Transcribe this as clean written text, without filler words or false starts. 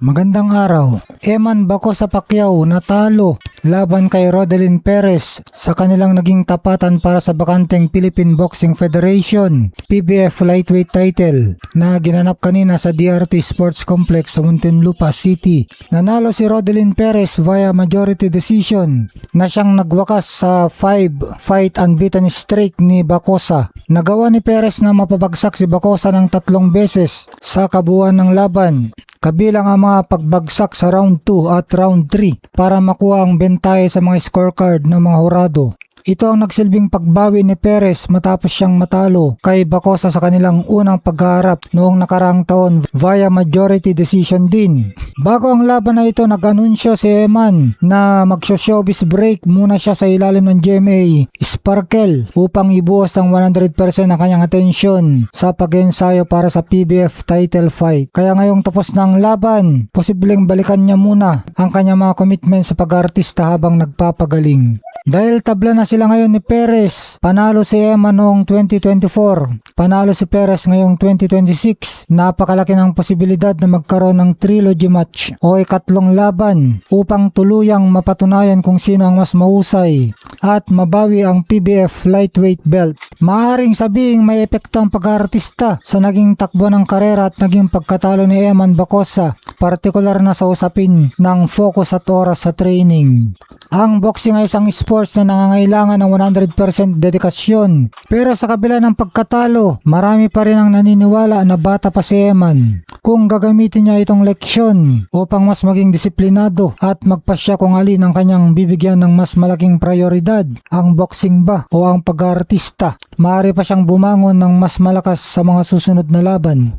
Magandang araw. Eman Bacosa Pacquiao natalo laban kay Rodelin Perez sa kanilang naging tapatan para sa bakanteng Philippine Boxing Federation PBF Lightweight title na ginanap kanina sa DRT Sports Complex sa Muntinlupa City. Nanalo si Rodelin Perez via majority decision na siyang nagwakas sa 5-fight unbeaten streak ni Bacosa. Nagawa ni Perez na mapabagsak si Bacosa ng 3 beses sa kabuuan ng laban, kabilang ang mga pagbagsak sa round 2 at round 3 para makuha ang bentahe sa mga scorecard ng mga hurado. Ito ang nagsilbing pagbawi ni Perez matapos siyang matalo kay Bacosa sa kanilang unang pagharap noong nakaraang taon via majority decision din. Bago ang laban na ito, nag-anunsyo si Eman na mag-showbiz break muna siya sa ilalim ng GMA Sparkle upang ibuhos ng 100% ang kanyang atensyon sa pag-ensayo para sa PBF title fight. Kaya ngayong tapos na ang laban, posibleng balikan niya muna ang kanyang mga commitment sa pag-artista habang nagpapagaling. Dahil tabla na sila ngayon ni Perez, panalo si Eman noong 2024, panalo si Perez ngayong 2026, napakalaki ng posibilidad na magkaroon ng trilogy match o ikatlong laban upang tuluyang mapatunayan kung sino ang mas mahusay at mabawi ang PBF lightweight belt. Maaaring sabihing may epekto ang pag-aartista sa naging takbo ng karera at naging pagkatalo ni Eman Bacosa, partikular na sa usapin ng focus at oras sa training. Ang boxing ay isang sports na nangangailangan ng 100% dedikasyon. Pero sa kabila ng pagkatalo, marami pa rin ang naniniwala na bata pa si Eman. Kung gagamitin niya itong leksyon upang mas maging disiplinado at magpasya kung alin ang kanyang bibigyan ng mas malaking prioridad, ang boxing ba o ang pag-aartista, maaari pa siyang bumangon ng mas malakas sa mga susunod na laban.